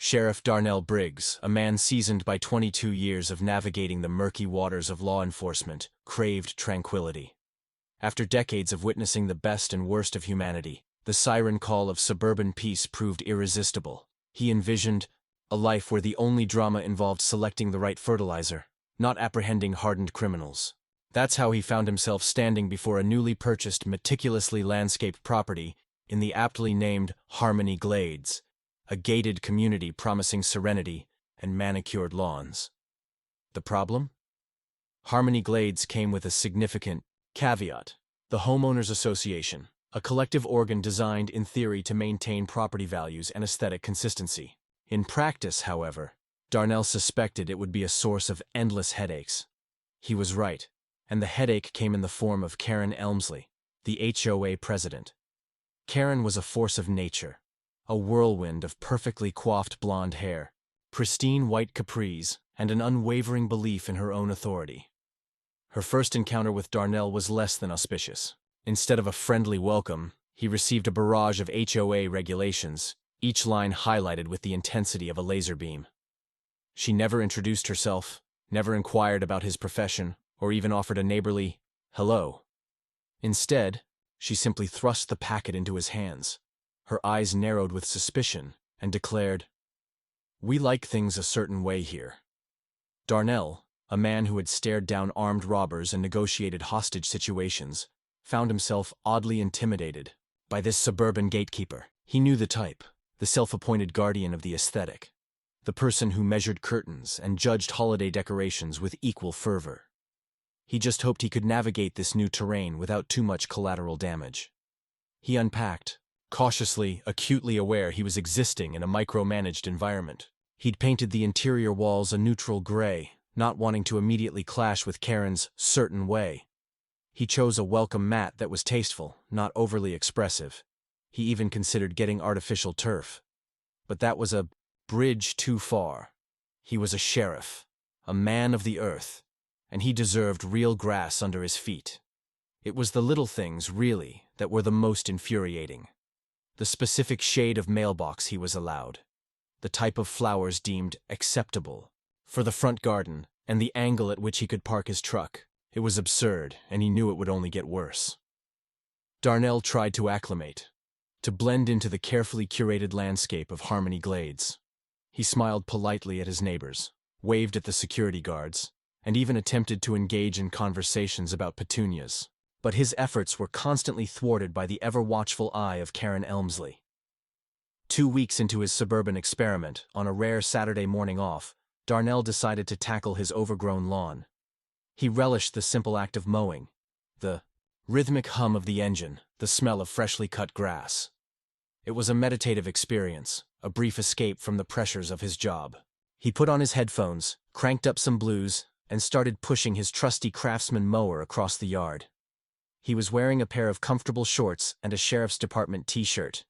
Sheriff Darnell Briggs, a man seasoned by 22 years of navigating the murky waters of law enforcement, craved tranquility. After decades of witnessing the best and worst of humanity, the siren call of suburban peace proved irresistible. He envisioned a life where the only drama involved selecting the right fertilizer, not apprehending hardened criminals. That's how he found himself standing before a newly purchased, meticulously landscaped property in the aptly named Harmony Glades, a gated community promising serenity and manicured lawns. The problem? Harmony Glades came with a significant caveat: the Homeowners Association, a collective organ designed in theory to maintain property values and aesthetic consistency. In practice, however, Darnell suspected it would be a source of endless headaches. He was right, and the headache came in the form of Karen Elmsley, the HOA president. Karen was a force of nature, a whirlwind of perfectly coiffed blonde hair, pristine white capris, and an unwavering belief in her own authority. Her first encounter with Darnell was less than auspicious. Instead of a friendly welcome, he received a barrage of HOA regulations, each line highlighted with the intensity of a laser beam. She never introduced herself, never inquired about his profession, or even offered a neighborly hello. Instead, she simply thrust the packet into his hands. Her eyes narrowed with suspicion, and declared, "We like things a certain way here." Darnell, a man who had stared down armed robbers and negotiated hostage situations, found himself oddly intimidated by this suburban gatekeeper. He knew the type, the self-appointed guardian of the aesthetic, the person who measured curtains and judged holiday decorations with equal fervor. He just hoped he could navigate this new terrain without too much collateral damage. He unpacked, cautiously, acutely aware he was existing in a micromanaged environment. He'd painted the interior walls a neutral gray, not wanting to immediately clash with Karen's certain way. He chose a welcome mat that was tasteful, not overly expressive. He even considered getting artificial turf. But that was a bridge too far. He was a sheriff, a man of the earth, and he deserved real grass under his feet. It was the little things, really, that were the most infuriating. The specific shade of mailbox he was allowed, the type of flowers deemed acceptable for the front garden, and the angle at which he could park his truck. It was absurd, and he knew it would only get worse. Darnell tried to acclimate, to blend into the carefully curated landscape of Harmony Glades. He smiled politely at his neighbors, waved at the security guards, and even attempted to engage in conversations about petunias. But his efforts were constantly thwarted by the ever-watchful eye of Karen Elmsley. 2 weeks into his suburban experiment, on a rare Saturday morning off, Darnell decided to tackle his overgrown lawn. He relished the simple act of mowing, the rhythmic hum of the engine, the smell of freshly cut grass. It was a meditative experience, a brief escape from the pressures of his job. He put on his headphones, cranked up some blues, and started pushing his trusty Craftsman mower across the yard. He was wearing a pair of comfortable shorts and a Sheriff's Department t-shirt.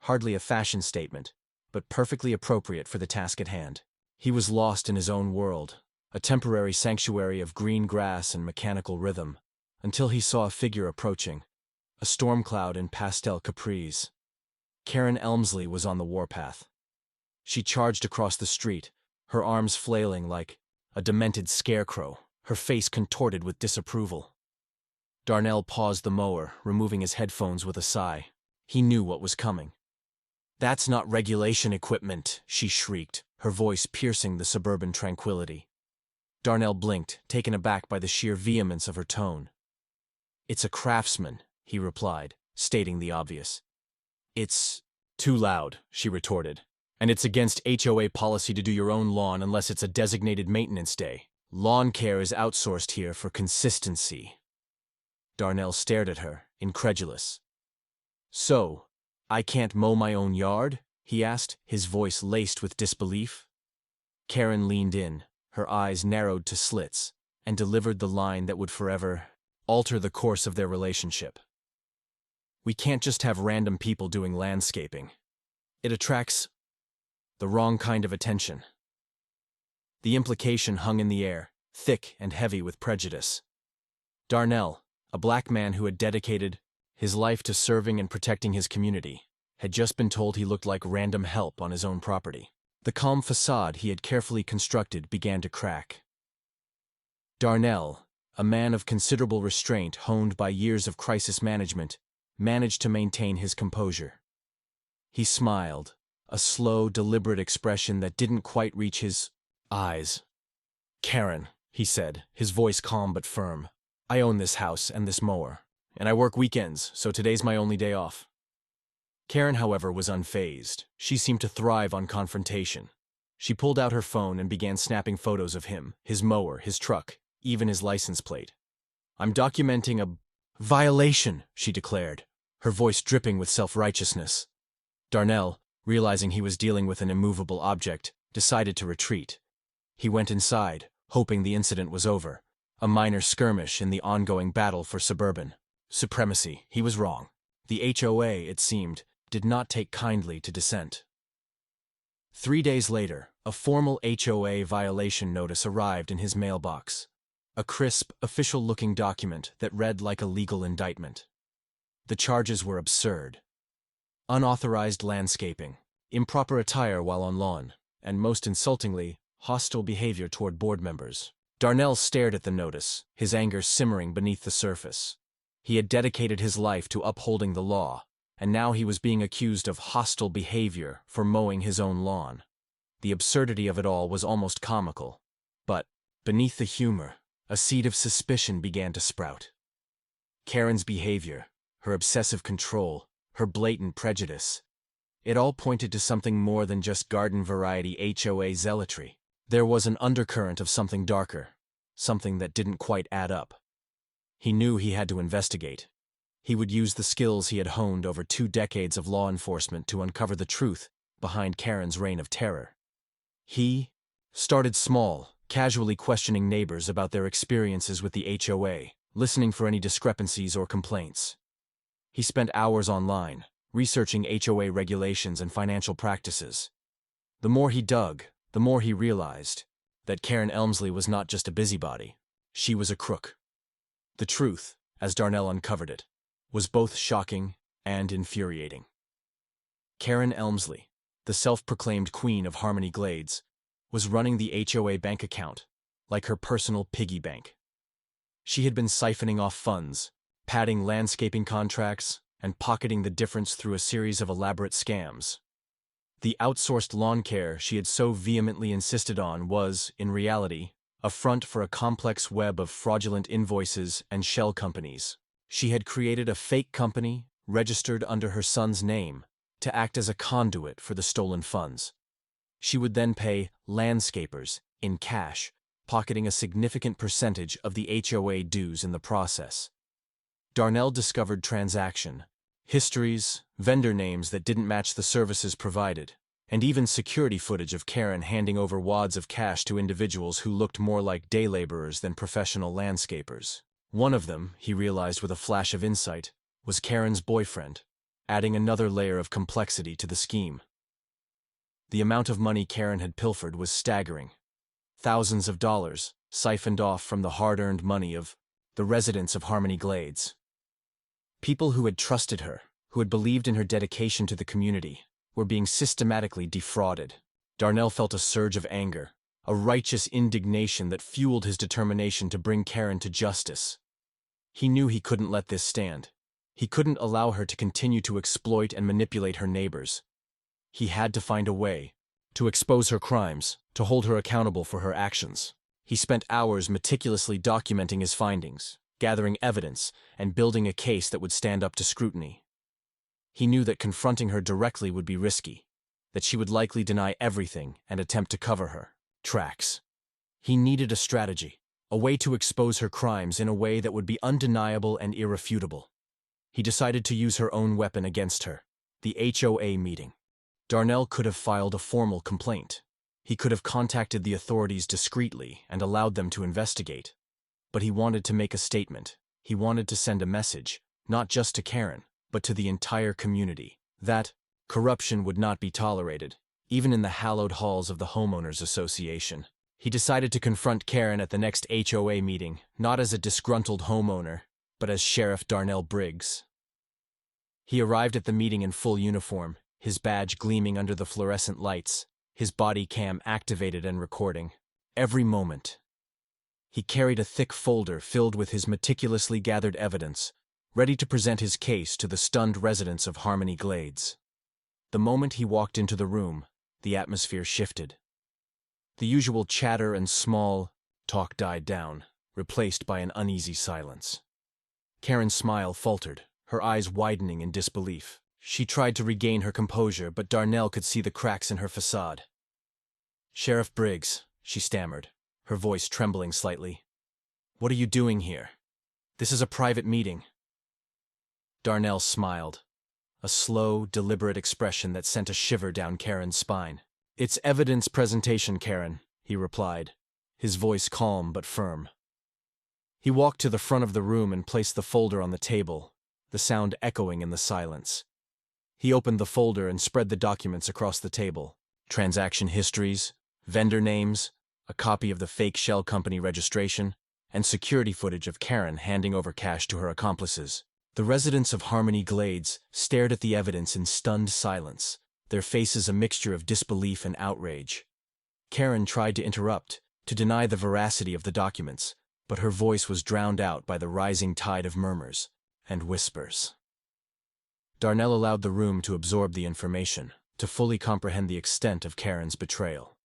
Hardly a fashion statement, but perfectly appropriate for the task at hand. He was lost in his own world, a temporary sanctuary of green grass and mechanical rhythm, until he saw a figure approaching, a storm cloud in pastel capris. Karen Elmsley was on the warpath. She charged across the street, her arms flailing like a demented scarecrow, her face contorted with disapproval. Darnell paused the mower, removing his headphones with a sigh. He knew what was coming. "That's not regulation equipment," she shrieked, her voice piercing the suburban tranquility. Darnell blinked, taken aback by the sheer vehemence of her tone. "It's a Craftsman," he replied, stating the obvious. "It's too loud," she retorted. "And it's against HOA policy to do your own lawn unless it's a designated maintenance day. Lawn care is outsourced here for consistency." Darnell stared at her, incredulous. "So, I can't mow my own yard?" he asked, his voice laced with disbelief. Karen leaned in, her eyes narrowed to slits, and delivered the line that would forever alter the course of their relationship. "We can't just have random people doing landscaping. It attracts the wrong kind of attention." The implication hung in the air, thick and heavy with prejudice. Darnell, a black man who had dedicated his life to serving and protecting his community, had just been told he looked like random help on his own property. The calm facade he had carefully constructed began to crack. Darnell, a man of considerable restraint honed by years of crisis management, managed to maintain his composure. He smiled, a slow, deliberate expression that didn't quite reach his eyes. "Karen," he said, his voice calm but firm, "I own this house and this mower, and I work weekends, so today's my only day off." Karen, however, was unfazed. She seemed to thrive on confrontation. She pulled out her phone and began snapping photos of him, his mower, his truck, even his license plate. "I'm documenting a violation," she declared, her voice dripping with self-righteousness. Darnell, realizing he was dealing with an immovable object, decided to retreat. He went inside, hoping the incident was over, a minor skirmish in the ongoing battle for suburban supremacy. He was wrong. The HOA, it seemed, did not take kindly to dissent. 3 days later, a formal HOA violation notice arrived in his mailbox. A crisp, official-looking document that read like a legal indictment. The charges were absurd. Unauthorized landscaping, improper attire while on lawn, and most insultingly, hostile behavior toward board members. Darnell stared at the notice, his anger simmering beneath the surface. He had dedicated his life to upholding the law, and now he was being accused of hostile behavior for mowing his own lawn. The absurdity of it all was almost comical. But, beneath the humor, a seed of suspicion began to sprout. Karen's behavior, her obsessive control, her blatant prejudice. It all pointed to something more than just garden-variety HOA zealotry. There was an undercurrent of something darker, something that didn't quite add up. He knew he had to investigate. He would use the skills he had honed over 2 decades of law enforcement to uncover the truth behind Karen's reign of terror. He started small, casually questioning neighbors about their experiences with the HOA, listening for any discrepancies or complaints. He spent hours online, researching HOA regulations and financial practices. The more he dug, the more he realized that Karen Elmsley was not just a busybody. She was a crook. The truth, as Darnell uncovered it, was both shocking and infuriating. Karen Elmsley, the self-proclaimed queen of Harmony Glades, was running the HOA bank account like her personal piggy bank. She had been siphoning off funds, padding landscaping contracts, and pocketing the difference through a series of elaborate scams. The outsourced lawn care she had so vehemently insisted on was, in reality, a front for a complex web of fraudulent invoices and shell companies. She had created a fake company, registered under her son's name, to act as a conduit for the stolen funds. She would then pay landscapers in cash, pocketing a significant percentage of the HOA dues in the process. Darnell discovered transaction histories, vendor names that didn't match the services provided, and even security footage of Karen handing over wads of cash to individuals who looked more like day laborers than professional landscapers. One of them, he realized with a flash of insight, was Karen's boyfriend, adding another layer of complexity to the scheme. The amount of money Karen had pilfered was staggering. Thousands of dollars, siphoned off from the hard-earned money of the residents of Harmony Glades. People who had trusted her, who had believed in her dedication to the community, were being systematically defrauded. Darnell felt a surge of anger, a righteous indignation that fueled his determination to bring Karen to justice. He knew he couldn't let this stand. He couldn't allow her to continue to exploit and manipulate her neighbors. He had to find a way to expose her crimes, to hold her accountable for her actions. He spent hours meticulously documenting his findings, gathering evidence, and building a case that would stand up to scrutiny. He knew that confronting her directly would be risky, that she would likely deny everything and attempt to cover her tracks. He needed a strategy, a way to expose her crimes in a way that would be undeniable and irrefutable. He decided to use her own weapon against her, the HOA meeting. Darnell could have filed a formal complaint. He could have contacted the authorities discreetly and allowed them to investigate. But he wanted to make a statement. He wanted to send a message, not just to Karen, but to the entire community, that corruption would not be tolerated, even in the hallowed halls of the Homeowners Association. He decided to confront Karen at the next HOA meeting, not as a disgruntled homeowner, but as Sheriff Darnell Briggs. He arrived at the meeting in full uniform, his badge gleaming under the fluorescent lights, his body cam activated and recording every moment. He carried a thick folder filled with his meticulously gathered evidence, ready to present his case to the stunned residents of Harmony Glades. The moment he walked into the room, the atmosphere shifted. The usual chatter and small talk died down, replaced by an uneasy silence. Karen's smile faltered, her eyes widening in disbelief. She tried to regain her composure, but Darnell could see the cracks in her facade. "Sheriff Briggs," she stammered, her voice trembling slightly. "What are you doing here? This is a private meeting." Darnell smiled, a slow, deliberate expression that sent a shiver down Karen's spine. "It's evidence presentation, Karen," he replied, his voice calm but firm. He walked to the front of the room and placed the folder on the table, the sound echoing in the silence. He opened the folder and spread the documents across the table. Transaction histories, vendor names, a copy of the fake shell company registration, and security footage of Karen handing over cash to her accomplices. The residents of Harmony Glades stared at the evidence in stunned silence, their faces a mixture of disbelief and outrage. Karen tried to interrupt, to deny the veracity of the documents, but her voice was drowned out by the rising tide of murmurs and whispers. Darnell allowed the room to absorb the information, to fully comprehend the extent of Karen's betrayal.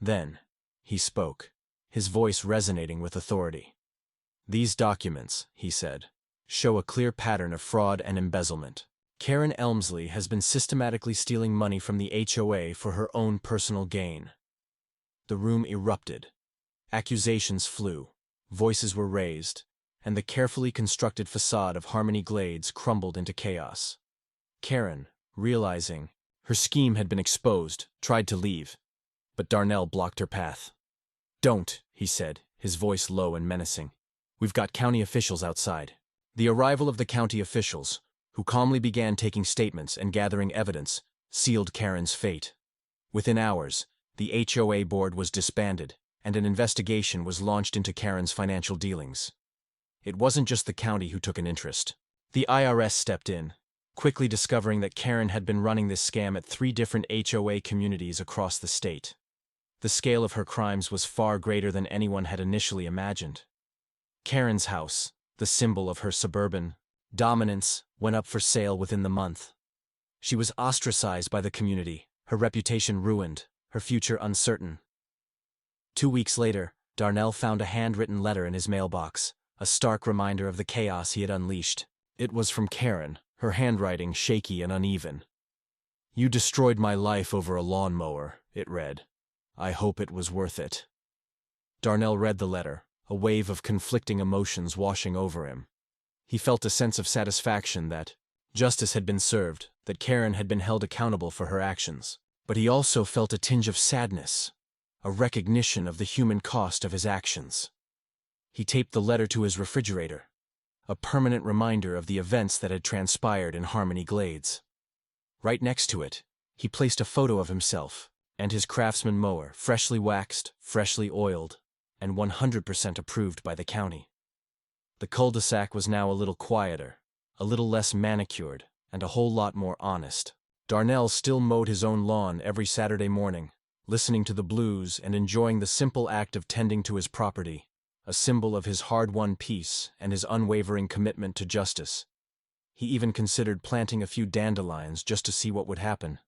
Then, he spoke, his voice resonating with authority. "These documents," he said, "show a clear pattern of fraud and embezzlement. Karen Elmsley has been systematically stealing money from the HOA for her own personal gain." The room erupted. Accusations flew, voices were raised, and the carefully constructed facade of Harmony Glades crumbled into chaos. Karen, realizing her scheme had been exposed, tried to leave, but Darnell blocked her path. "Don't," he said, his voice low and menacing. "We've got county officials outside." The arrival of the county officials, who calmly began taking statements and gathering evidence, sealed Karen's fate. Within hours, the HOA board was disbanded, and an investigation was launched into Karen's financial dealings. It wasn't just the county who took an interest. The IRS stepped in, quickly discovering that Karen had been running this scam at 3 different HOA communities across the state. The scale of her crimes was far greater than anyone had initially imagined. Karen's house, the symbol of her suburban dominance, went up for sale within the month. She was ostracized by the community, her reputation ruined, her future uncertain. 2 weeks later, Darnell found a handwritten letter in his mailbox, a stark reminder of the chaos he had unleashed. It was from Karen, her handwriting shaky and uneven. "You destroyed my life over a lawnmower," it read. "I hope it was worth it." Darnell read the letter, a wave of conflicting emotions washing over him. He felt a sense of satisfaction that justice had been served, that Karen had been held accountable for her actions. But he also felt a tinge of sadness, a recognition of the human cost of his actions. He taped the letter to his refrigerator, a permanent reminder of the events that had transpired in Harmony Glades. Right next to it, he placed a photo of himself and his Craftsman mower, freshly waxed, freshly oiled, and 100% approved by the county. The cul-de-sac was now a little quieter, a little less manicured, and a whole lot more honest. Darnell still mowed his own lawn every Saturday morning, listening to the blues and enjoying the simple act of tending to his property, a symbol of his hard-won peace and his unwavering commitment to justice. He even considered planting a few dandelions just to see what would happen.